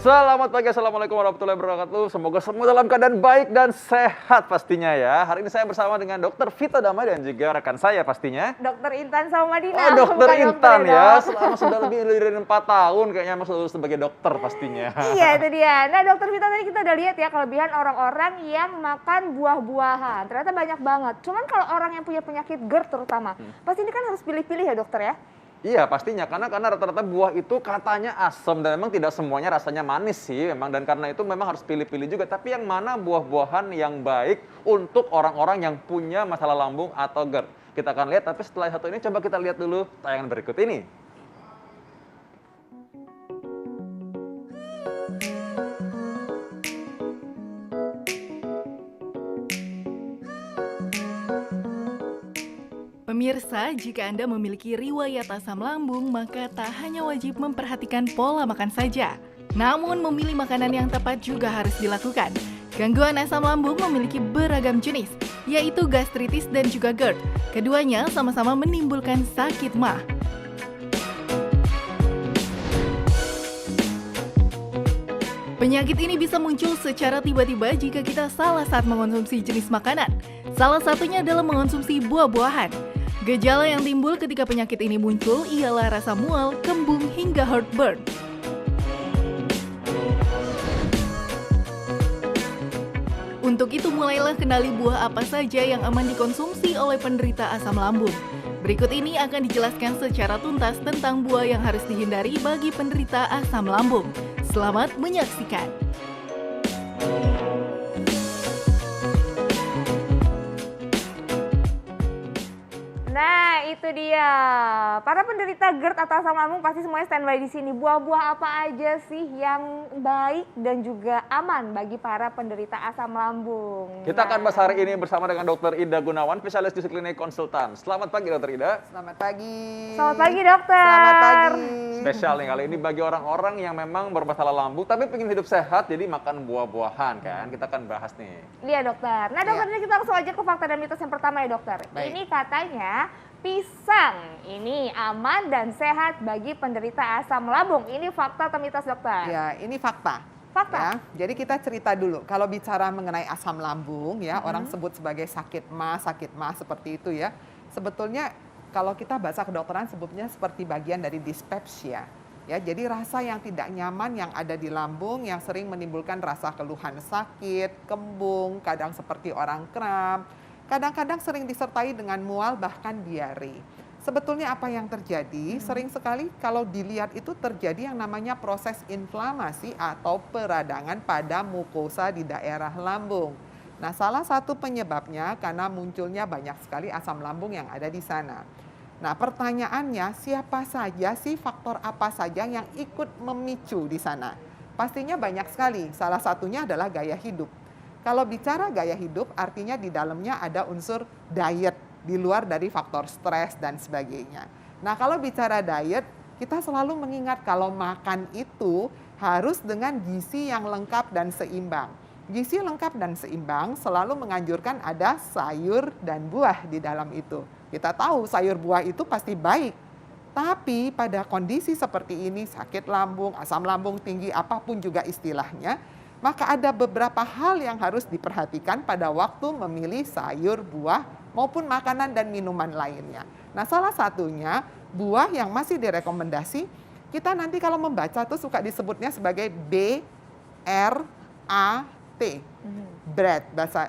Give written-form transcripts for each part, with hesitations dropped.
Selamat pagi, Assalamualaikum warahmatullahi wabarakatuh. Semoga semua dalam keadaan baik dan sehat pastinya ya. Hari ini saya bersama dengan Dr. Vita Damai dan juga rekan saya pastinya. Dr. Intan Saumadina. Oh, Dr. Intan ya. Dok. Selama sudah lebih dari 4 tahun kayaknya masih lulus sebagai dokter pastinya. Iya, itu dia. Nah, Dr. Vita tadi kita udah lihat ya kelebihan orang-orang yang makan buah-buahan. Ternyata banyak banget. Cuman kalau orang yang punya penyakit GERD terutama, pasti ini kan harus pilih-pilih ya dokter ya? Iya pastinya, karena rata-rata buah itu katanya asam dan memang tidak semuanya rasanya manis sih memang, dan karena itu memang harus pilih-pilih juga. Tapi yang mana buah-buahan yang baik untuk orang-orang yang punya masalah lambung atau GERD? Kita akan lihat, tapi setelah satu ini coba kita lihat dulu tayangan berikut ini. Pemirsa, jika Anda memiliki riwayat asam lambung, maka tak hanya wajib memperhatikan pola makan saja. Namun, memilih makanan yang tepat juga harus dilakukan. Gangguan asam lambung memiliki beragam jenis, yaitu gastritis dan juga GERD. Keduanya sama-sama menimbulkan sakit MAH. Penyakit ini bisa muncul secara tiba-tiba jika kita salah saat mengonsumsi jenis makanan. Salah satunya adalah mengonsumsi buah-buahan. Gejala yang timbul ketika penyakit ini muncul ialah rasa mual, kembung, hingga heartburn. Untuk itu mulailah kenali buah apa saja yang aman dikonsumsi oleh penderita asam lambung. Berikut ini akan dijelaskan secara tuntas tentang buah yang harus dihindari bagi penderita asam lambung. Selamat menyaksikan. Nah, itu dia. Para penderita GERD atau asam lambung pasti semuanya standby di sini. Buah-buah apa aja sih yang baik dan juga aman bagi para penderita asam lambung? Kita akan bahas hari ini bersama dengan Dr. Ida Gunawan, spesialis gizi klinik konsultan. Selamat pagi Dr. Ida. Selamat pagi. Selamat pagi dokter. Selamat pagi. Spesial nih kali ini bagi orang-orang yang memang bermasalah lambung tapi pengen hidup sehat, jadi makan buah-buahan kan. Kita akan bahas nih. Iya dokter. Nah dokter, ini kita langsung aja ke fakta dan mitos yang pertama ya dokter. Baik. Ini katanya pisang ini aman dan sehat bagi penderita asam lambung. Ini fakta atau mitos dokter? Ya, ini fakta. Fakta. Ya, jadi kita cerita dulu. Kalau bicara mengenai asam lambung, ya orang sebut sebagai sakit MAH seperti itu ya. Sebetulnya kalau kita bahasa kedokteran sebutnya seperti bagian dari dispepsia. Ya, jadi rasa yang tidak nyaman yang ada di lambung yang sering menimbulkan rasa keluhan sakit, kembung, kadang seperti orang kram. Kadang-kadang sering disertai dengan mual bahkan diare. Sebetulnya apa yang terjadi? Sering sekali kalau dilihat itu terjadi yang namanya proses inflamasi atau peradangan pada mukosa di daerah lambung. Nah, salah satu penyebabnya karena munculnya banyak sekali asam lambung yang ada di sana. Nah, pertanyaannya siapa saja sih, faktor apa saja yang ikut memicu di sana? Pastinya banyak sekali. Salah satunya adalah gaya hidup. Kalau bicara gaya hidup, artinya di dalamnya ada unsur diet, di luar dari faktor stres dan sebagainya. Nah, kalau bicara diet, kita selalu mengingat kalau makan itu harus dengan gizi yang lengkap dan seimbang. Gizi lengkap dan seimbang selalu menganjurkan ada sayur dan buah di dalam itu. Kita tahu sayur buah itu pasti baik. Tapi pada kondisi seperti ini, sakit lambung, asam lambung tinggi, apapun juga istilahnya, maka ada beberapa hal yang harus diperhatikan pada waktu memilih sayur, buah, maupun makanan dan minuman lainnya. Nah, salah satunya buah yang masih direkomendasi, kita nanti kalau membaca tuh suka disebutnya sebagai BRAT, bread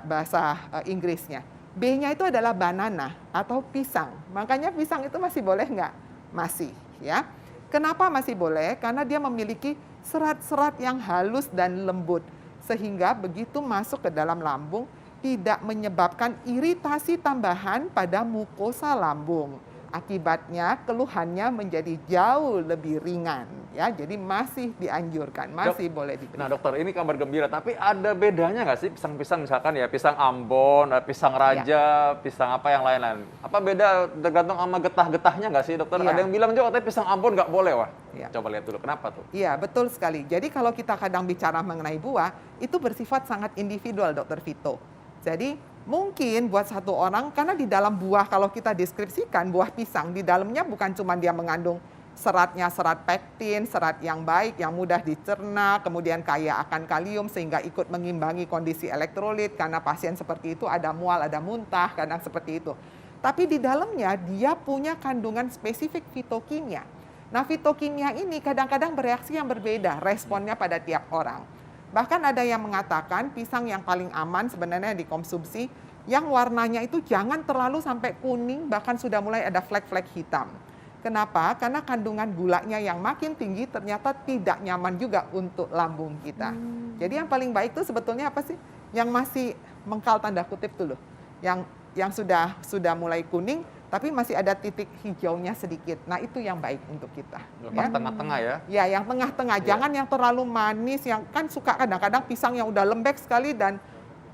bahasa Inggrisnya. B-nya itu adalah banana atau pisang. Makanya pisang itu masih boleh nggak? Masih, ya. Kenapa masih boleh? Karena dia memiliki serat-serat yang halus dan lembut, sehingga begitu masuk ke dalam lambung tidak menyebabkan iritasi tambahan pada mukosa lambung. Akibatnya keluhannya menjadi jauh lebih ringan, ya. Jadi masih dianjurkan, masih boleh diberikan. Nah dokter, ini kabar gembira, tapi ada bedanya nggak sih pisang-pisang misalkan ya pisang Ambon, pisang Raja, pisang apa yang lain-lain? Apa beda tergantung sama getah-getahnya nggak sih dokter? Iya. Ada yang bilang juga katanya pisang Ambon nggak boleh, wah. Iya. Coba lihat dulu, kenapa tuh? Iya, betul sekali. Jadi kalau kita kadang bicara mengenai buah, itu bersifat sangat individual, Dokter Vito. Jadi mungkin buat satu orang, karena di dalam buah kalau kita deskripsikan buah pisang, di dalamnya bukan cuma dia mengandung seratnya serat pektin, serat yang baik, yang mudah dicerna, kemudian kaya akan kalium sehingga ikut mengimbangi kondisi elektrolit karena pasien seperti itu ada mual, ada muntah, kadang seperti itu. Tapi di dalamnya dia punya kandungan spesifik fitokimia. Nah, fitokimia ini kadang-kadang bereaksi yang berbeda, responnya pada tiap orang. Bahkan ada yang mengatakan pisang yang paling aman sebenarnya dikonsumsi yang warnanya itu jangan terlalu sampai kuning, bahkan sudah mulai ada flek-flek hitam. Kenapa? Karena kandungan gulanya yang makin tinggi ternyata tidak nyaman juga untuk lambung kita. Jadi yang paling baik itu sebetulnya apa sih? Yang masih mengkal tanda kutip tuh loh. Yang sudah mulai kuning tapi masih ada titik hijaunya sedikit. Nah, itu yang baik untuk kita. Pas tengah-tengah ya. Ya, yang tengah-tengah. Jangan yang terlalu manis, yang kan suka kadang-kadang pisang yang udah lembek sekali dan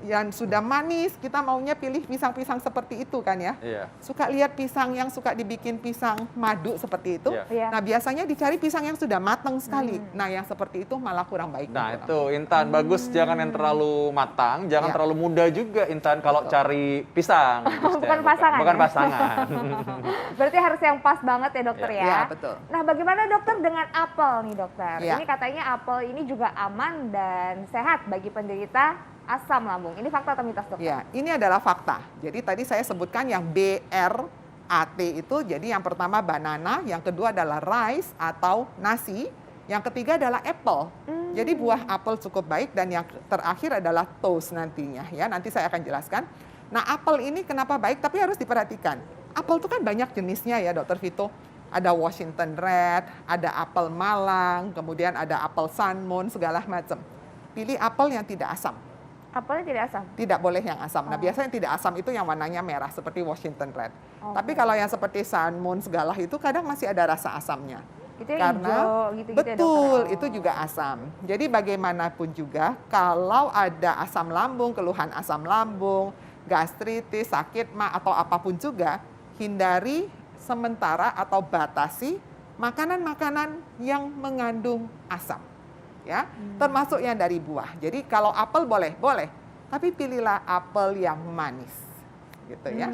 yang sudah manis, kita maunya pilih pisang-pisang seperti itu kan ya. Iya. Suka lihat pisang yang suka dibikin pisang madu seperti itu. Iya. Nah, biasanya dicari pisang yang sudah matang sekali. Nah, yang seperti itu malah kurang baik. Nah untuk itu Intan, bagus jangan yang terlalu matang, jangan Ya. terlalu muda juga Intan kalau cari pisang. Bukan pasangan Bukan ya? pasangan. Berarti harus yang pas banget ya dokter Ya. ya. Ya, betul. Nah, bagaimana dokter dengan apel nih dokter? Ya. Ini katanya apel ini juga aman dan sehat bagi penderita asam lambung. Ini fakta atau mitos dokter? Ya, ini adalah fakta. Jadi tadi saya sebutkan yang BRAT itu, jadi yang pertama banana, yang kedua adalah rice atau nasi, yang ketiga adalah apple. Jadi buah apel cukup baik dan yang terakhir adalah toast nantinya ya. Nanti saya akan jelaskan. Nah, apel ini kenapa baik tapi harus diperhatikan. Apel itu kan banyak jenisnya ya, Dokter Vito. Ada Washington Red, ada apel Malang, kemudian ada apel Sanmon, segala macam. Pilih apel yang tidak asam. Apelnya tidak asam? Tidak boleh yang asam. Nah, biasanya yang tidak asam itu yang warnanya merah seperti Washington Red. Oke. Tapi kalau yang seperti Sanmon segala itu kadang masih ada rasa asamnya. Itu yang hijau gitu-gitu ya, betul, dokter? itu juga asam. Jadi bagaimanapun juga kalau ada asam lambung, keluhan asam lambung, gastritis, sakit mah atau apapun juga, hindari sementara atau batasi makanan-makanan yang mengandung asam. Ya, termasuk yang dari buah. Jadi kalau apel boleh, tapi pilihlah apel yang manis, gitu ya.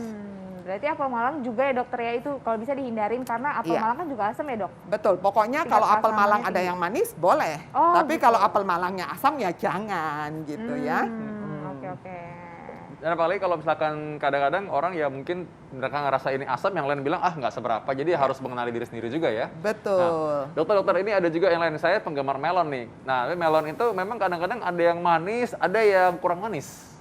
Berarti apel Malang juga ya dokter ya, itu kalau bisa dihindarin karena apel Iya. Malang kan juga asam ya dok? Betul. Pokoknya Tingkat kalau apel keasamannya Malang ada tinggi. yang manis boleh, Oh, tapi gitu. kalau apel Malangnya asam ya jangan, gitu ya. Oke. Dan apalagi kalau misalkan kadang-kadang orang ya mungkin mereka ngerasa ini asam, yang lain bilang ah nggak seberapa, jadi harus mengenali diri sendiri juga ya. Betul. Dokter-dokter ini ada juga yang lain, saya penggemar melon nih. Nah, melon itu memang kadang-kadang ada yang manis, ada yang kurang manis.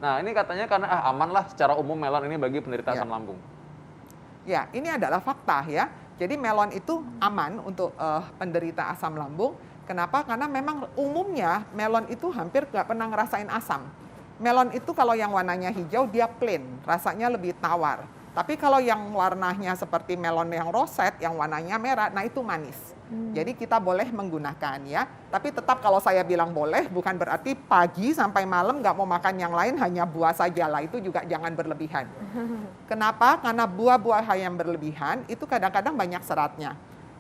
Nah, ini katanya karena aman lah secara umum melon ini bagi penderita Ya. asam lambung. Ya, ini adalah fakta ya. Jadi melon itu aman untuk penderita asam lambung. Kenapa? Karena memang umumnya melon itu hampir nggak pernah ngerasain asam. Melon itu kalau yang warnanya hijau dia plain, rasanya lebih tawar. Tapi kalau yang warnanya seperti melon yang roset, yang warnanya merah, nah itu manis. Jadi kita boleh menggunakan ya. Tapi tetap kalau saya bilang boleh, bukan berarti pagi sampai malam nggak mau makan yang lain, hanya buah saja lah. Itu juga jangan berlebihan. Kenapa? Karena buah-buah yang berlebihan itu kadang-kadang banyak seratnya.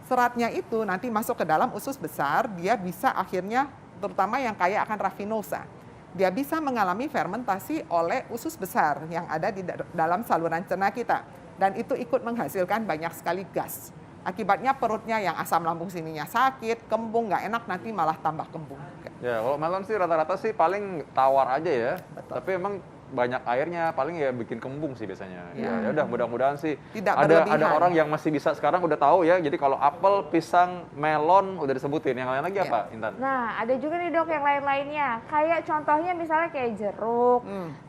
Seratnya itu nanti masuk ke dalam usus besar, dia bisa akhirnya, terutama yang kaya akan rafinosa, dia bisa mengalami fermentasi oleh usus besar yang ada di dalam saluran cerna kita. Dan itu ikut menghasilkan banyak sekali gas. Akibatnya perutnya yang asam lambung sininya sakit, kembung, nggak enak, nanti malah tambah kembung. Ya, kalau melon sih rata-rata sih paling tawar aja ya. Betul. Tapi emang banyak airnya, paling ya bikin kembung sih biasanya. Ya. Ya udah mudah-mudahan sih Tidak ada berlebihan. orang yang masih bisa sekarang udah tahu ya. Jadi kalau apel, pisang, melon udah disebutin. Yang lain lagi Ya. apa, Intan? Nah, ada juga nih dok yang lain-lainnya. Kayak contohnya misalnya kayak jeruk,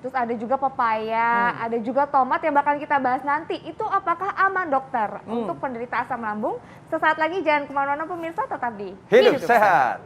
terus ada juga pepaya, ada juga tomat yang bakal kita bahas nanti. Itu apakah aman dokter untuk penderita asam lambung? Sesaat lagi jangan kemana-mana pemirsa, tetap di Hidup sehat.